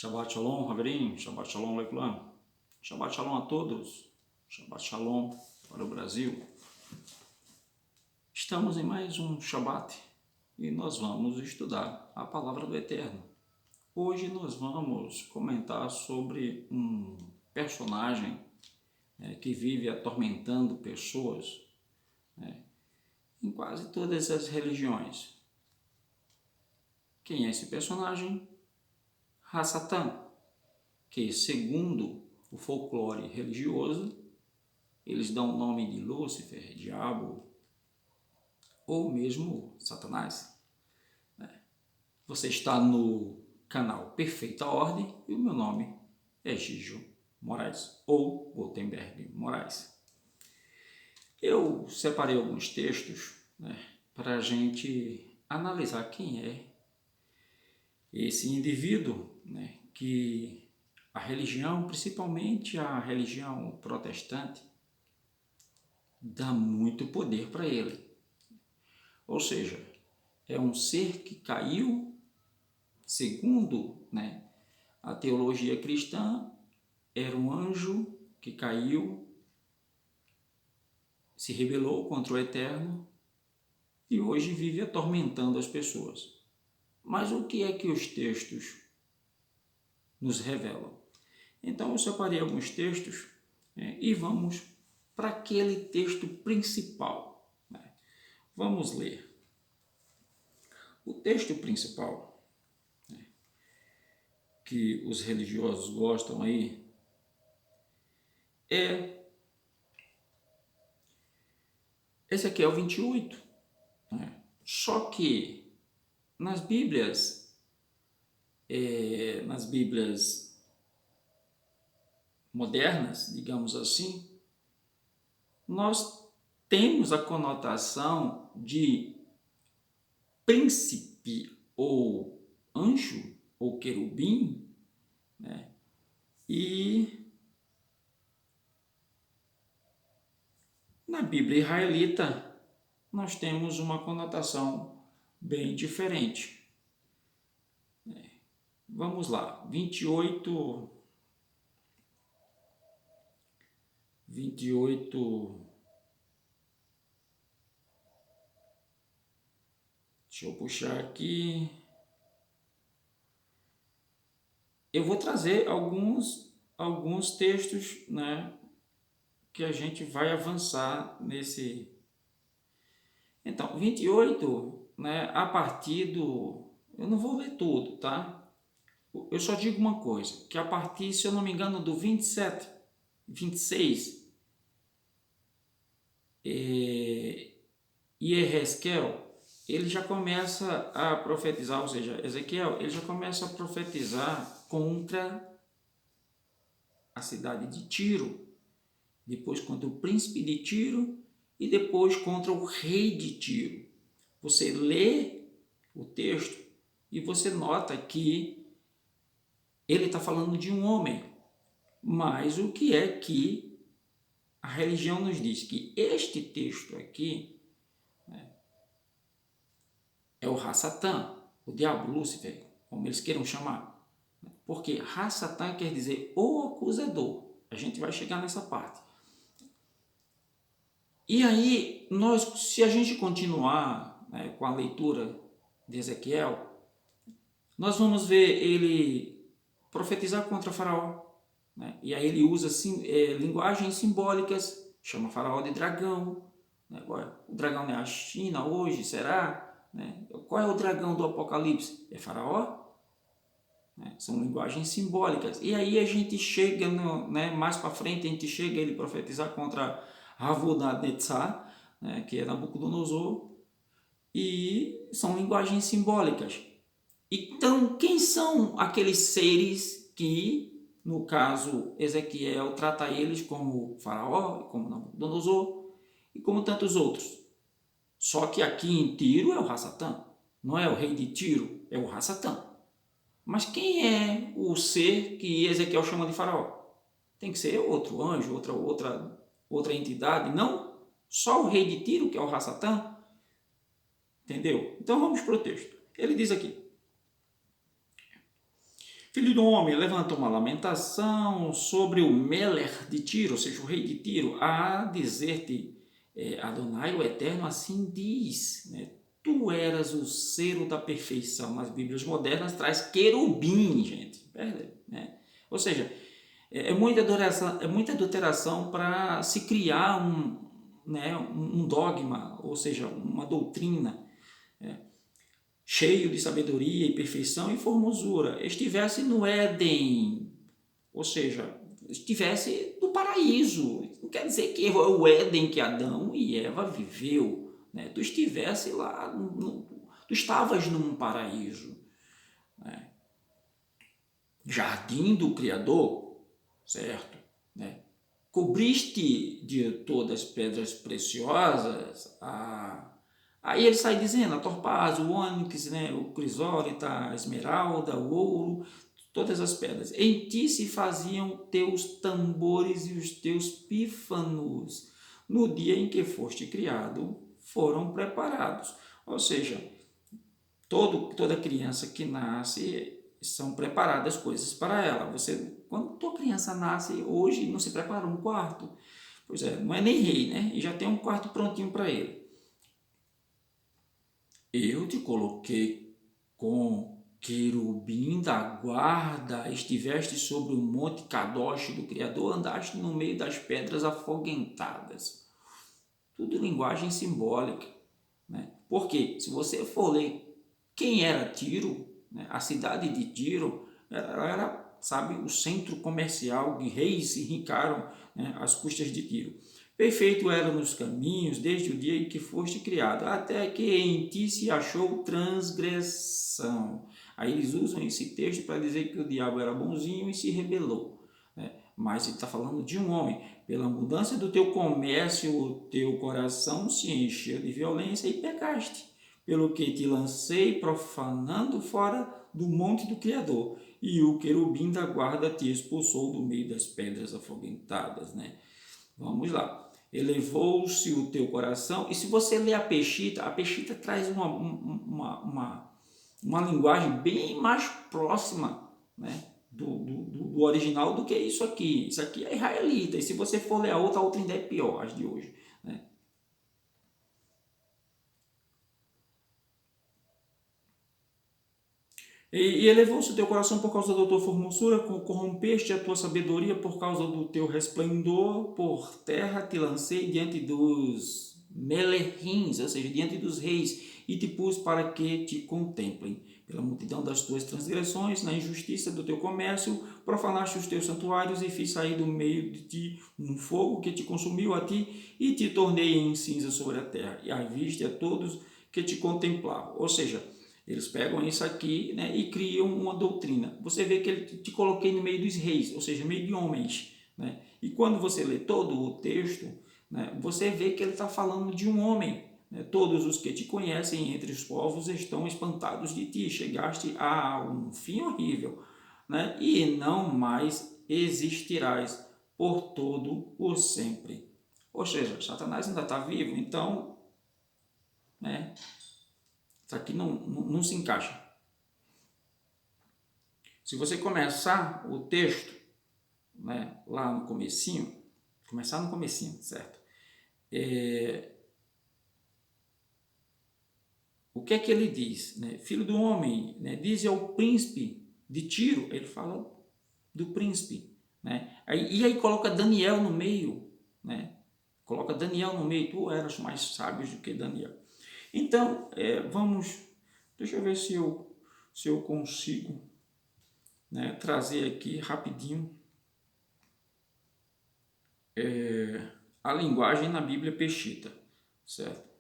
Shabbat Shalom, Haverim, Shabbat Shalom, Leikulam, Shabbat Shalom a todos, Shabbat Shalom para o Brasil. Estamos em mais um Shabbat e nós vamos estudar a Palavra do Eterno. Hoje nós vamos comentar sobre um personagem que vive atormentando pessoas em quase todas as religiões. Quem é esse personagem? Hasatan, que segundo o folclore religioso, eles dão o nome de Lúcifer, Diabo, ou mesmo Satanás. Você está no canal Perfeita Ordem e o meu nome é Gijo Moraes, ou Gutenberg Moraes. Eu separei alguns textos para a gente analisar quem é esse indivíduo, que a religião, principalmente a religião protestante, dá muito poder para ele. Ou seja, é um ser que caiu, segundo a teologia cristã, era um anjo que caiu, se rebelou contra o Eterno e hoje vive atormentando as pessoas. Mas o que é que os textos nos revelam? Então eu separei alguns textos e vamos para aquele texto principal. Vamos ler. O texto principal que os religiosos gostam aí é Ezequiel 28. Só que nas Bíblias modernas, digamos assim, nós temos a conotação de príncipe ou anjo ou querubim, e na Bíblia israelita nós temos uma conotação bem diferente. Vamos lá, 28, deixa eu puxar aqui. Eu vou trazer alguns textos, que a gente vai avançar nesse. Então, 28, a partir do... Eu não vou ler tudo, tá? Eu só digo uma coisa, que a partir, se eu não me engano, do 27, 26, e Ezequiel, ele já começa a profetizar, ou seja, Ezequiel, ele já começa a profetizar contra a cidade de Tiro, depois contra o príncipe de Tiro e depois contra o rei de Tiro. Você lê o texto e você nota que ele está falando de um homem, mas o que é que a religião nos diz? Que este texto aqui é o Hasatan, o diabo, Lúcifer, como eles queiram chamar. Porque Hasatan quer dizer o acusador. A gente vai chegar nessa parte. E aí, se a gente continuar com a leitura de Ezequiel, nós vamos ver ele profetizar contra Faraó. E aí ele usa linguagens simbólicas, chama Faraó de dragão. O dragão é a China hoje, será? Qual é o dragão do Apocalipse? É Faraó? São linguagens simbólicas. E aí a gente chega, mais para frente, a gente chega a ele profetizar contra Nabucodonosor, que é Nabucodonosor, e são linguagens simbólicas. Então, quem são aqueles seres que, no caso, Ezequiel trata eles como Faraó, como Nabucodonosor e como tantos outros? Só que aqui em Tiro é o Hasatan, não é o rei de Tiro, é o Hasatan. Mas quem é o ser que Ezequiel chama de Faraó? Tem que ser outro anjo, outra entidade, não só o rei de Tiro, que é o Hasatan. Entendeu? Então vamos para o texto. Ele diz aqui: Filho do homem, levanta uma lamentação sobre o Meler de Tiro, ou seja, o rei de Tiro, a dizer-te, Adonai, o Eterno, assim diz, né? Tu eras o cero da perfeição. Nas Bíblias modernas traz querubim, gente, né? Ou seja, é muita adulteração para se criar né, um dogma, ou seja, uma doutrina, cheio de sabedoria e perfeição e formosura, estivesse no Éden, ou seja, estivesse no paraíso. Não quer dizer que é o Éden que Adão e Eva viveu, né? Tu estivesse lá, tu estavas num paraíso, né? Jardim do Criador, certo? Né? Cobriste de todas as pedras preciosas Aí ele sai dizendo, a topázio, o ônix, né, o crisólita, a esmeralda, o ouro, todas as pedras. Em ti se faziam teus tambores e os teus pífanos. No dia em que foste criado, foram preparados. Ou seja, toda criança que nasce, são preparadas coisas para ela. Quando tua criança nasce, hoje não se prepara um quarto. Pois é, não é nem rei, né? E já tem um quarto prontinho para ele. Eu te coloquei com querubim da guarda, estiveste sobre o monte Kadosh do Criador, andaste no meio das pedras afoguentadas. Tudo linguagem simbólica, né? Porque se você for ler quem era Tiro, né? A cidade de Tiro era, sabe, o centro comercial de reis se ricaram, né, às custas de Tiro. Perfeito era nos caminhos desde o dia em que foste criado, até que em ti se achou transgressão. Aí eles usam esse texto para dizer que o diabo era bonzinho e se rebelou, né? Mas ele está falando de um homem. Pela mudança do teu comércio, o teu coração se encheu de violência e pecaste. Pelo que te lancei profanando fora do monte do Criador, e o querubim da guarda te expulsou do meio das pedras afoguentadas, né? Vamos lá. Elevou-se o teu coração, e se você ler a Peshita traz uma linguagem bem mais próxima, né, do original do que isso aqui. Isso aqui é israelita, e se você for ler a outra ainda é pior, as de hoje, né? E elevou-se o teu coração por causa da tua formosura, corrompeste a tua sabedoria por causa do teu resplendor, por terra te lancei diante dos melerins, ou seja, diante dos reis, e te pus para que te contemplem. Pela multidão das tuas transgressões, na injustiça do teu comércio, profanaste os teus santuários e fiz sair do meio de ti um fogo que te consumiu a ti e te tornei em cinza sobre a terra, e a viste a todos que te contemplavam. Ou seja, eles pegam isso aqui, né, e criam uma doutrina. Você vê que ele te coloquei no meio dos reis, ou seja, no meio de homens, né? E quando você lê todo o texto, né, você vê que ele está falando de um homem, né? Todos os que te conhecem entre os povos estão espantados de ti. Chegaste a um fim horrível, né? E não mais existirás por todo o sempre. Ou seja, Satanás ainda está vivo, então, né, isso aqui não se encaixa. Se você começar o texto, né, lá no comecinho, certo? O que é que ele diz? Né? Filho do homem, né, diz ao príncipe de Tiro, ele fala do príncipe, né? E aí coloca Daniel no meio, né? Coloca Daniel no meio, tu eras mais sábio do que Daniel. Então, deixa eu ver se eu consigo, né, trazer aqui rapidinho a linguagem na Bíblia Peshita, certo?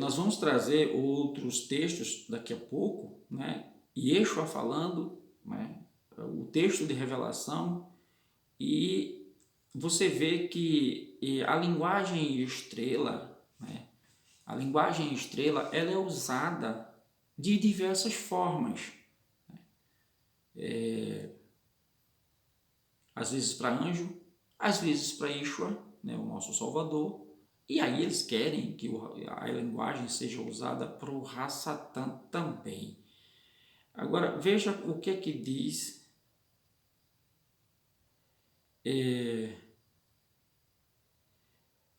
Nós vamos trazer outros textos daqui a pouco, né? Yeshua falando, né, o texto de revelação, e você vê que a linguagem estrela, né, ela é usada de diversas formas. Às vezes para anjo, às vezes para Yeshua, né, o nosso Salvador, e aí eles querem que a linguagem seja usada para o Hassatan também. Agora, veja o que é que diz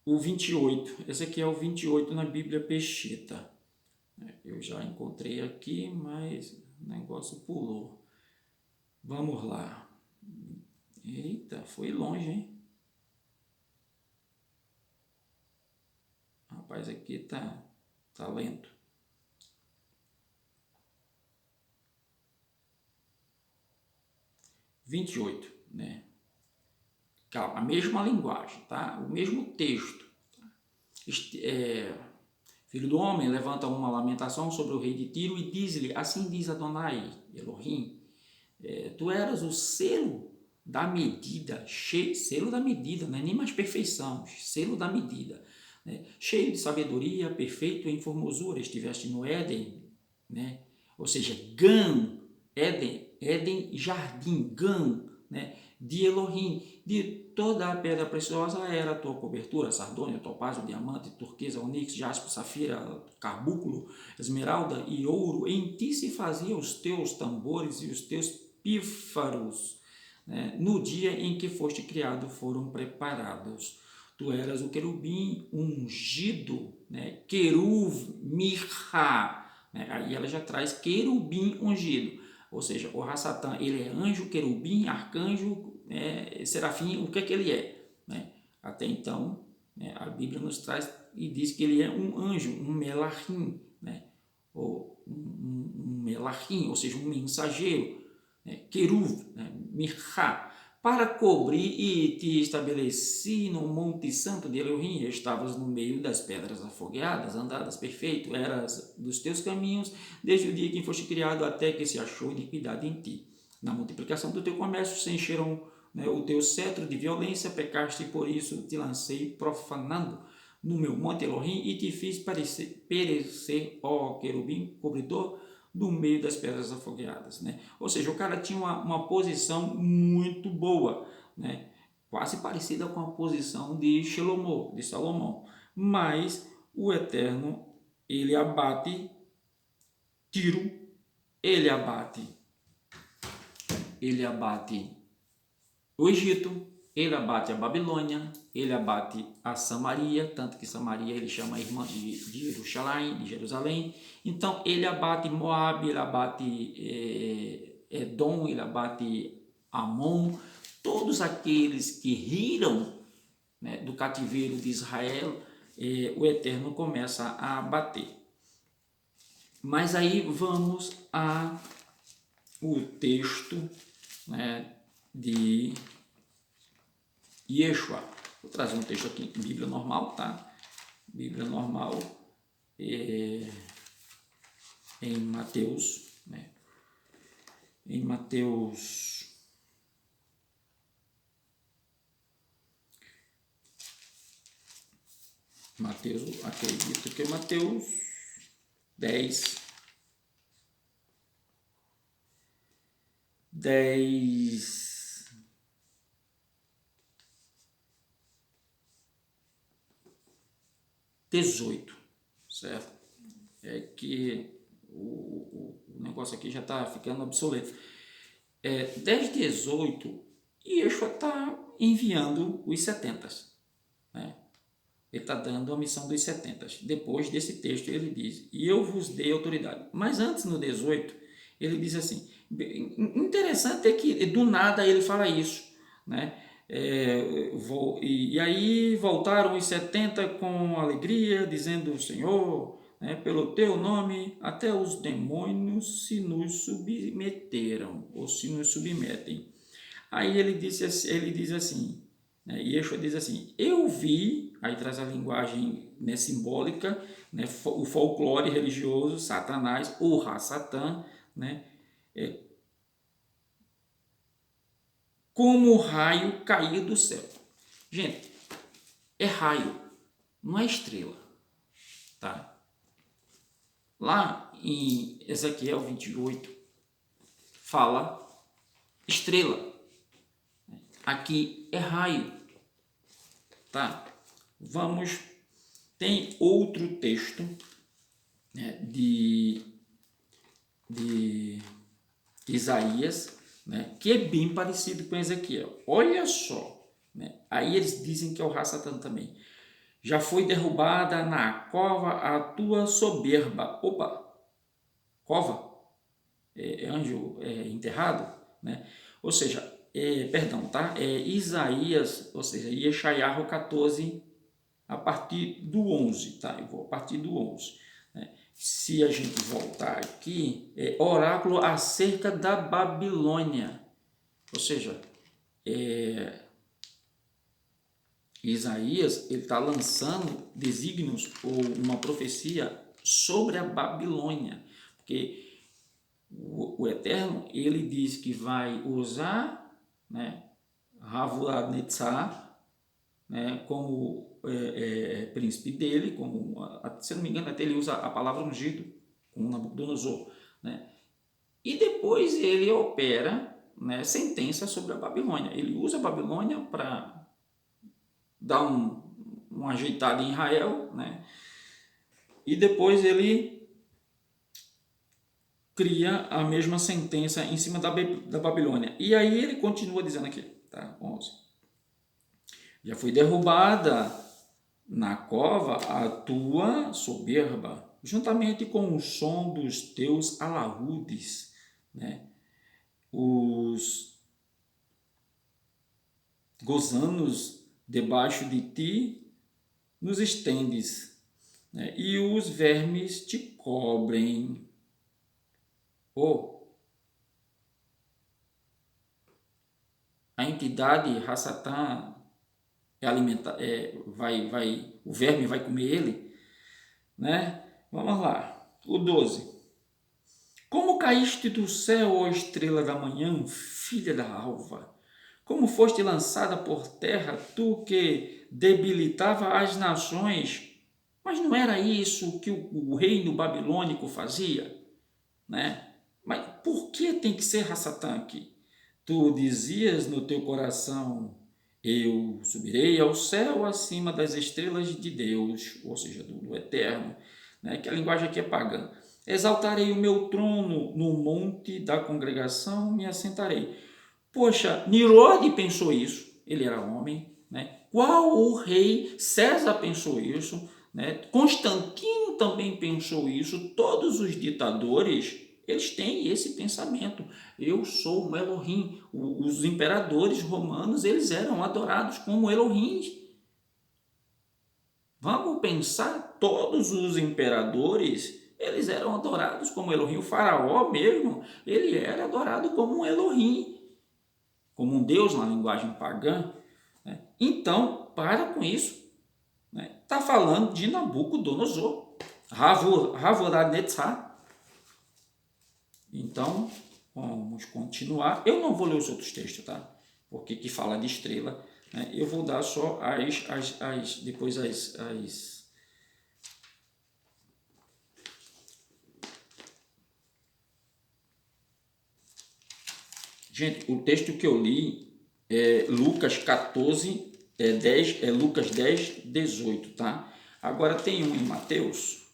o 28. Esse aqui é o 28 na Bíblia Peshitta. Eu já encontrei aqui, mas o negócio pulou. Vamos lá. Eita, foi longe, hein? Rapaz, aqui tá lento. (28), né? Calma, a mesma linguagem, tá? O mesmo texto. Filho do homem, levanta uma lamentação sobre o rei de Tiro e diz-lhe: assim diz Adonai, Elohim, tu eras o selo da medida, selo da medida, não é nem mais perfeição, selo da medida, né? Cheio de sabedoria, perfeito em formosura, estiveste no Éden, né? Ou seja, Gan, Éden, jardim, Gan, né? De Elohim, de toda a pedra preciosa era a tua cobertura, sardônio, topázio, diamante, turquesa, onix, jaspe, safira, carbúnculo, esmeralda e ouro. Em ti se faziam os teus tambores e os teus pífaros, né? No dia em que foste criado foram preparados. Tu eras o querubim ungido, né? Queruv mirra, né? Aí ela já traz querubim ungido. Ou seja, o Rassatã, ele é anjo, querubim, arcanjo, serafim, o que é que ele é? Né? Até então, né, a Bíblia nos traz e diz que ele é um anjo, um melachim, né? Ou um melachim, ou seja, um mensageiro, né? Queruv, né? Mirra, para cobrir, e te estabeleci no monte santo de Elohim, estavas no meio das pedras afogueadas, andadas perfeito, eras dos teus caminhos, desde o dia que foste criado até que se achou iniquidade em ti. Na multiplicação do teu comércio se encheram, né, o teu cetro de violência, pecaste e por isso te lancei profanando no meu monte Elohim e te fiz perecer, ó querubim, cobridor, do meio das pedras afogueadas, né? Ou seja, o cara tinha uma posição muito boa, né? Quase parecida com a posição de Salomão, mas o Eterno, ele abate Tiro, ele abate o Egito, ele abate a Babilônia, ele abate a Samaria, tanto que Samaria ele chama a irmã de Jerusalém. Então ele abate Moabe, ele abate Edom, ele abate Amon, todos aqueles que riram, né, do cativeiro de Israel, o Eterno começa a abater. Mas aí vamos a o texto, né, de Yeshua. Vou trazer um texto aqui, Bíblia normal, tá? Bíblia normal, em Mateus, né? Em Mateus, acredito que é Mateus 10, 18, certo? É que o negócio aqui já está ficando obsoleto. 10, 18, e Yeshua está enviando os 70, né? Ele está dando a missão dos 70. Depois desse texto ele diz, e eu vos dei autoridade. Mas antes, no 18, ele diz assim, interessante é que do nada ele fala isso, né? E aí voltaram os 70 com alegria, dizendo, Senhor, né, pelo teu nome, até os demônios se nos submeteram, ou se nos submetem. Aí ele diz assim, né, Yeshua diz assim, eu vi, aí traz a linguagem, né, simbólica, né, o folclore religioso, Satanás, o Ra-Satã, né, como raio cair do céu. Gente, é raio, não é estrela, tá? Lá em Ezequiel 28, fala estrela. Aqui é raio, tá? Tem outro texto, né, de Isaías, né, que é bem parecido com Ezequiel. Olha só, né, aí eles dizem que é o Rassatan também. Já foi derrubada na cova a tua soberba. Opa, cova? Anjo enterrado? Né? Ou seja, perdão, tá? Isaías, ou seja, Yeshayahu 14, a partir do 11, tá? Eu vou a partir do 11. Né? Se a gente voltar aqui, oráculo acerca da Babilônia. Ou seja, Isaías ele está lançando desígnios ou uma profecia sobre a Babilônia, porque o Eterno ele diz que vai usar, né, Ravu-Netzar, né, como príncipe dele, como, se não me engano, até ele usa a palavra ungido, como Nabucodonosor, né, e depois ele opera, né, sentença sobre a Babilônia. Ele usa a Babilônia para dar uma ajeitada em Israel, né, e depois ele cria a mesma sentença em cima da Babilônia. E aí ele continua dizendo aqui, tá? 11. Já foi derrubada na cova a tua soberba, juntamente com o som dos teus alaúdes, né? Os gozanos debaixo de ti nos estendes, né? E os vermes te cobrem. A entidade Rassatã o verme vai comer ele, né? Vamos lá. O 12. Como caíste do céu, ó estrela da manhã, filha da alva? Como foste lançada por terra, tu que debilitava as nações? Mas não era isso que o reino babilônico fazia, né? Mas por que tem que ser Rassatã aqui? Tu dizias no teu coração, eu subirei ao céu acima das estrelas de Deus, ou seja, do Eterno, né? Que a linguagem aqui é pagã. Exaltarei o meu trono no monte da congregação, me assentarei. Poxa, Nirod pensou isso, ele era homem, né? Qual o rei César pensou isso, né? Constantino também pensou isso, todos os ditadores, eles têm esse pensamento. Eu sou um Elohim. Os imperadores romanos, eles eram adorados como Elohims. Vamos pensar, todos os imperadores, eles eram adorados como Elohim. O faraó mesmo, ele era adorado como um Elohim, como um deus na linguagem pagã. Né? Então, para com isso. Está falando de Nabucodonosor, Ravorad-Netzar. Então, vamos continuar. Eu não vou ler os outros textos, tá? Porque que fala de estrela, né? Eu vou dar só depois as. Gente, o texto que eu li é Lucas 14, 10, Lucas 10, 18, tá? Agora tem um em Mateus,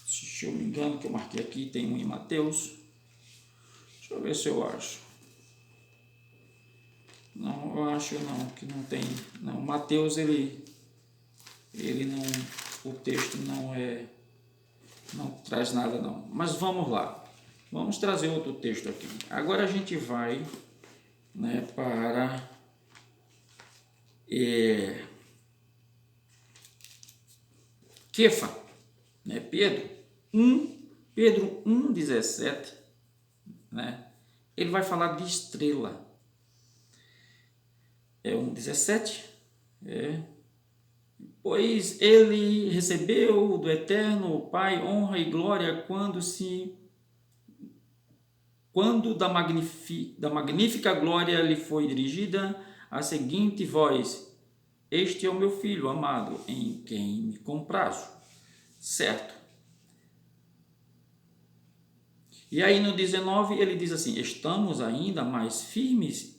se eu me engano, que eu marquei aqui, tem um em Mateus. Deixa eu ver se eu acho. Não, eu acho não, que não tem. Não, Mateus, ele não, o texto não traz nada não. Mas vamos lá. Vamos trazer outro texto aqui. Agora a gente vai, né, para Kefa, né, Pedro 1:17, né? Ele vai falar de estrela. 1:17, pois ele recebeu do Eterno o Pai honra e glória quando da magnífica glória lhe foi dirigida a seguinte voz: este é o meu filho amado, em quem me comprazo. Certo? E aí no 19 ele diz assim: estamos ainda mais firmes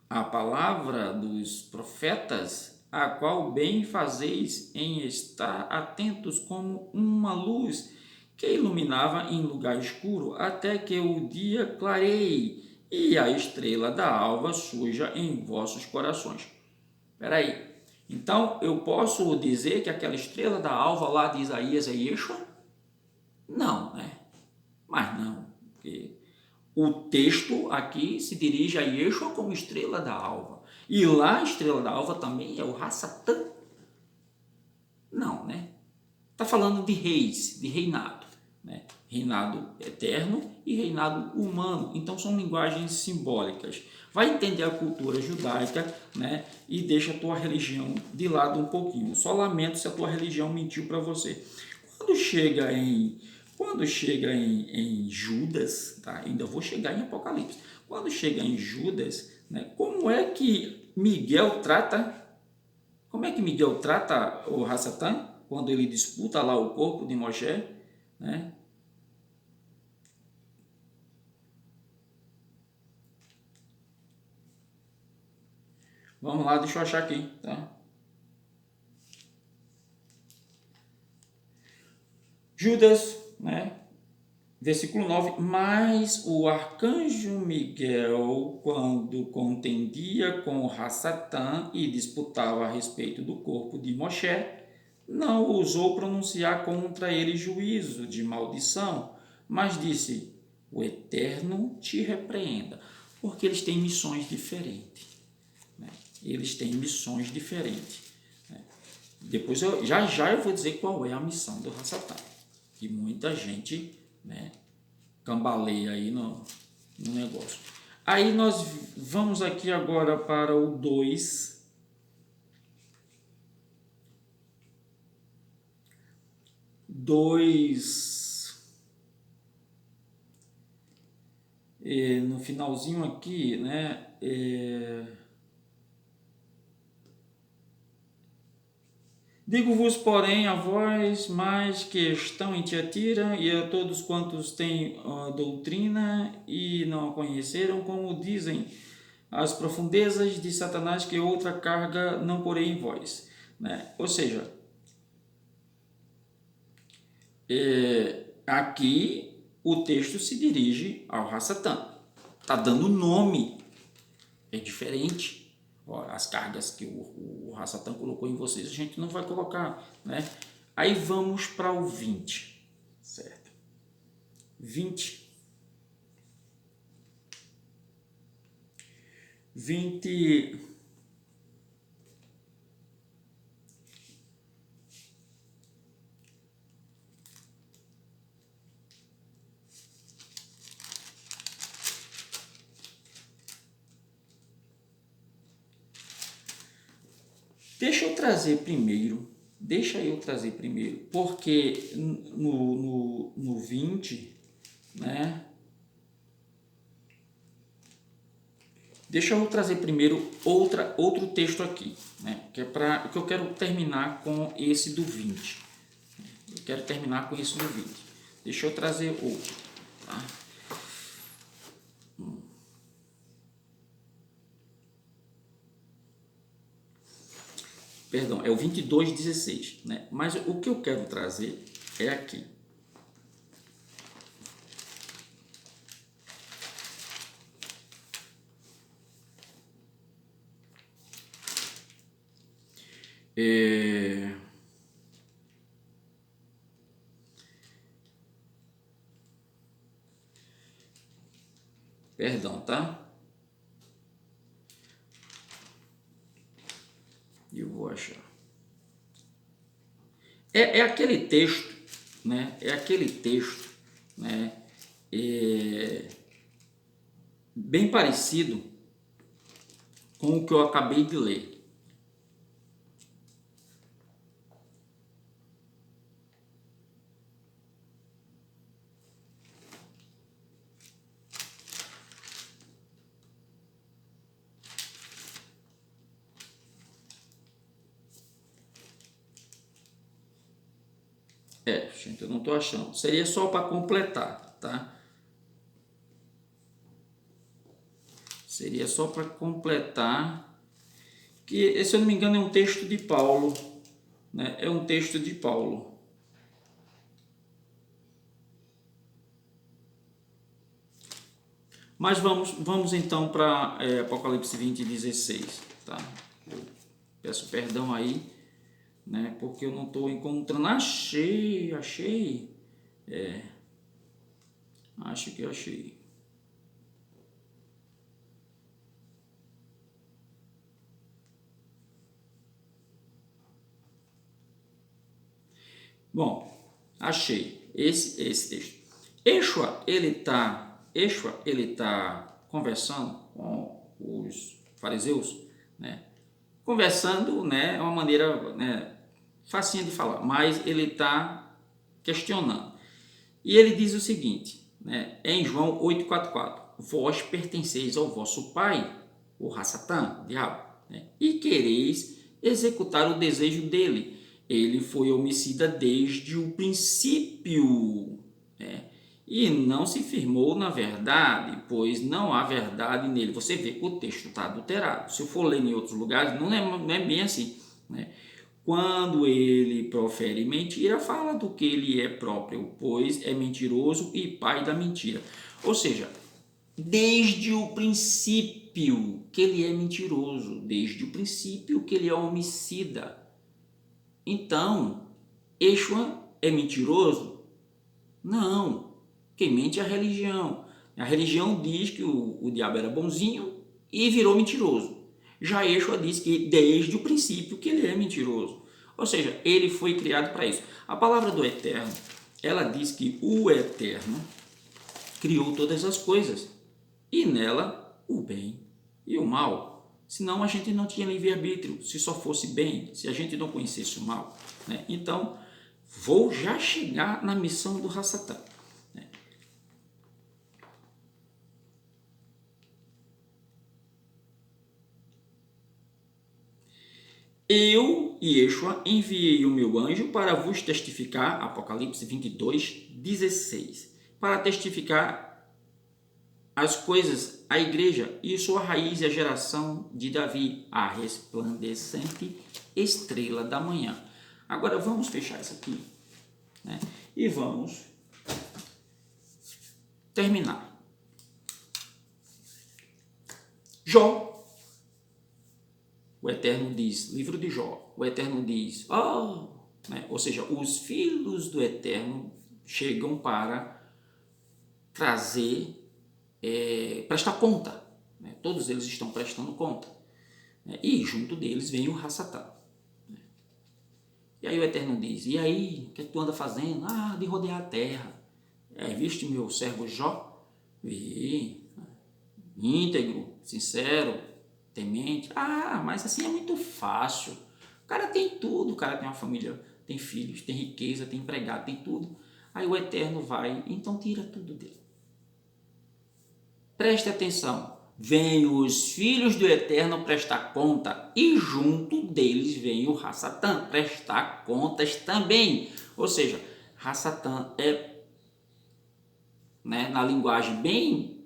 à palavra dos profetas, a qual bem fazeis em estar atentos como uma luz que iluminava em lugar escuro até que o dia clareie e a estrela da alva surja em vossos corações. Espera aí. Então, eu posso dizer que aquela estrela da alva lá de Isaías é Yeshua? Não, né? Mas não, porque o texto aqui se dirige a Yeshua como estrela da alva. E lá a estrela da alva também é o Hassatan? Não, né? Está falando de reis, de reinado, né? Reinado eterno e reinado humano. Então são linguagens simbólicas. Vai entender a cultura judaica, né? E deixa a tua religião de lado um pouquinho. Só lamento se a tua religião mentiu para você. Quando chega em Judas, tá? Ainda vou chegar em Apocalipse. Quando chega em Judas, né? Como é que Miguel trata? Como é que Miguel trata o Hassatan quando ele disputa lá o corpo de Moshe, né? Vamos lá, deixa eu achar aqui, tá? Judas, né? Versículo 9: mas o arcanjo Miguel, quando contendia com Hassatan e disputava a respeito do corpo de Moshe, não ousou pronunciar contra ele juízo de maldição, mas disse: o Eterno te repreenda, porque eles têm missões diferentes, né? Eles têm missões diferentes, né? Depois eu vou dizer qual é a missão do Hassatan, que muita gente, né, cambaleia aí no negócio. Aí nós vamos aqui agora para o 2. No finalzinho aqui, né? Digo-vos, porém, a vós mais que estão em Tiatira e a todos quantos têm doutrina e não a conheceram, como dizem as profundezas de Satanás, que outra carga não porei em vós, né? Ou seja, aqui o texto se dirige ao Hassatan. Está dando nome, é diferente. Ó, as cargas que o Hassatan colocou em vocês, a gente não vai colocar, né? Aí vamos para o 20, certo? 20. Deixa eu trazer primeiro, porque no 20, né? Deixa eu trazer primeiro outro texto aqui, né? Que eu quero terminar com esse do 20. Eu quero terminar com esse do 20. Deixa eu trazer outro, tá? Perdão, é o 22:16, né? Mas o que eu quero trazer é aqui. Perdão, tá? Eu vou achar. É aquele texto, né? É aquele texto, né? Bem parecido com o que eu acabei de ler. Gente, eu não estou achando. Seria só para completar, tá? Seria só para completar. Que, se eu não me engano, é um texto de Paulo, né? É um texto de Paulo. Mas vamos então para Apocalipse 20:16, tá? Eu peço perdão aí, né? Porque eu não estou encontrando. Achei. Acho que achei. Bom, achei esse texto. Yeshua, ele tá conversando com os fariseus, né? Conversando, né, é uma maneira, né, facinha de falar, mas ele está questionando. E ele diz o seguinte, né, em João 8,44: vós pertenceis ao vosso pai, o Satã, o diabo, né, e quereis executar o desejo dele. Ele foi homicida desde o princípio, né, e não se firmou na verdade, pois não há verdade nele. Você vê que o texto está adulterado. Se eu for ler em outros lugares, não é bem assim, né? Quando ele profere mentira, fala do que ele é próprio, pois é mentiroso e pai da mentira. Ou seja, desde o princípio que ele é mentiroso, desde o princípio que ele é homicida. Então, Yeshua é mentiroso? Não. Quem mente é a religião. A religião diz que o diabo era bonzinho e virou mentiroso. Já Yeshua diz que desde o princípio que ele é mentiroso. Ou seja, ele foi criado para isso. A palavra do Eterno, ela diz que o Eterno criou todas as coisas e nela o bem e o mal. Senão a gente não tinha livre-arbítrio, se só fosse bem, se a gente não conhecesse o mal, né? Então, vou já chegar na missão do Hasatã. Eu, Yeshua, enviei o meu anjo para vos testificar, Apocalipse 22:16, para testificar as coisas à igreja e sua raiz e a geração de Davi, a resplandecente estrela da manhã. Agora vamos fechar isso aqui, né? E vamos terminar. Jó. O Eterno diz, livro de Jó, o Eterno diz, né? Ou seja, os filhos do Eterno chegam para trazer, prestar conta, né? Todos eles estão prestando conta, né? E junto deles vem o Hasatã, né? E aí o Eterno diz, e aí, o que tu anda fazendo? De rodear a terra. Viste meu servo Jó? Vi, íntegro, sincero, temente. Mas assim é muito fácil. O cara tem tudo, o cara tem uma família, tem filhos, tem riqueza, tem empregado, tem tudo. Aí o Eterno vai, então tira tudo dele. Preste atenção. Vem os filhos do Eterno prestar conta e junto deles vem o Hasatã prestar contas também. Ou seja, Hasatã é, né, na linguagem bem,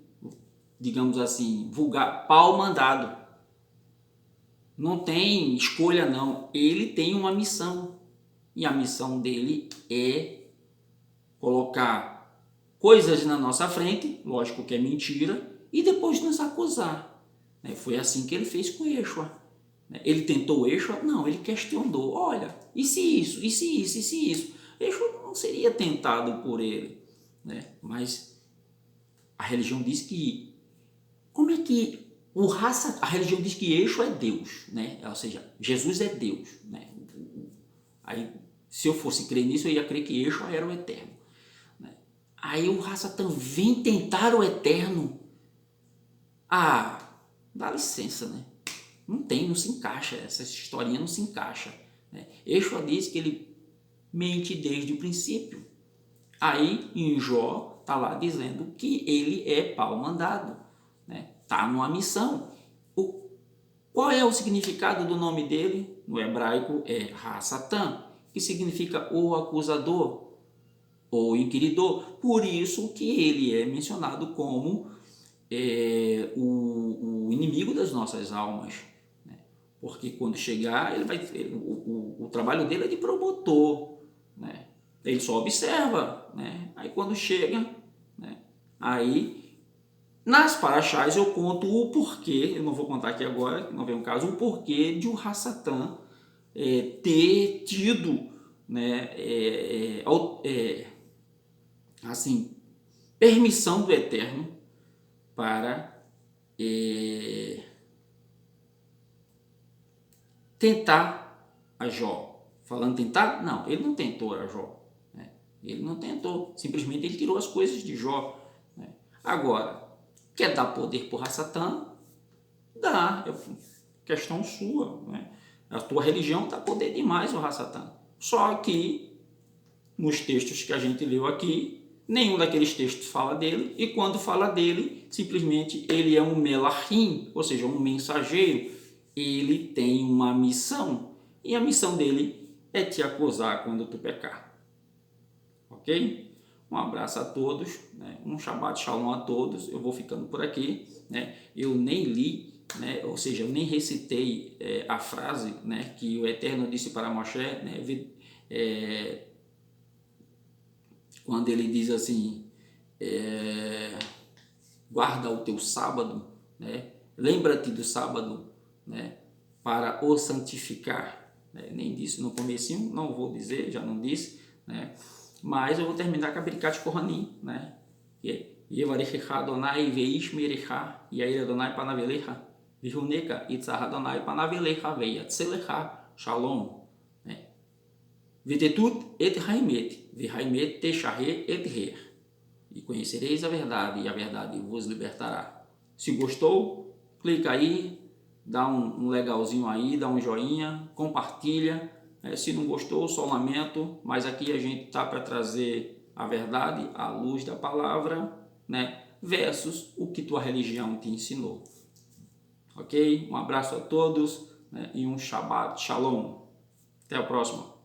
digamos assim, vulgar, pau mandado. Não tem escolha não, ele tem uma missão e a missão dele é colocar coisas na nossa frente, lógico que é mentira, e depois nos acusar. Foi assim que ele fez com Yeshua. Ele tentou Yeshua? Não, ele questionou. Olha, e se isso, e se isso, e se isso? Yeshua não seria tentado por ele, né? Mas a religião diz que, como é que a religião diz que Yeshua é Deus, né? Ou seja, Jesus é Deus, né? Aí, se eu fosse crer nisso, eu ia crer que Yeshua era o Eterno, né? Aí o Hasatã vem tentar o Eterno. Dá licença, né? Não se encaixa, essa historinha não se encaixa, né? Yeshua diz que ele mente desde o princípio. Aí em Jó está lá dizendo que ele é pau mandado, né? Está numa missão. Qual é o significado do nome dele? No hebraico é Hasatã, que significa o acusador, o inquiridor. Por isso que ele é mencionado como o inimigo das nossas almas, né? Porque quando chegar, o trabalho dele é de promotor, né? Ele só observa, né? Aí quando chega, né? Aí Nas paraxás eu conto o porquê, eu não vou contar aqui agora, não vem o caso, o porquê de o Hassatan ter tido, né, assim, permissão do Eterno para tentar a Jó. Falando tentar, não, ele não tentou a Jó. Né? Ele não tentou, simplesmente ele tirou as coisas de Jó. Né? Agora, quer dar poder para o Satã? Dá, é questão sua. Né? A tua religião dá poder demais ao Satã. Só que, nos textos que a gente leu aqui, nenhum daqueles textos fala dele, e quando fala dele, simplesmente ele é um melahim, ou seja, um mensageiro. Ele tem uma missão, e a missão dele é te acusar quando tu pecar. Ok? Um abraço a todos, né? Um Shabbat Shalom a todos. Eu vou ficando por aqui, né? Eu nem li, né? Ou seja, eu nem recitei a frase, né? Que o Eterno disse para Moshe, né? Quando ele diz assim, guarda o teu sábado, né? Lembra-te do sábado, né? Para o santificar, né? Nem disse no comecinho, não vou dizer, já não disse, né? Mas eu vou terminar com a Birkat Kohanim, né? Yevarechecha Adonai veishmerecha yair Adonai panavelecha vihuneka itzah Adonai panavelecha veyatzelecha shalom. Vetetut et haimet vehaimet teshahe et her. E conhecereis a verdade, e a verdade vos libertará. Se gostou, clica aí, dá um legalzinho aí, dá um joinha, compartilha. Se não gostou, só lamento, mas aqui a gente está para trazer a verdade, a luz da palavra, né, versus o que tua religião te ensinou. Ok? Um abraço a todos, né, e um Shabbat Shalom. Até a próxima.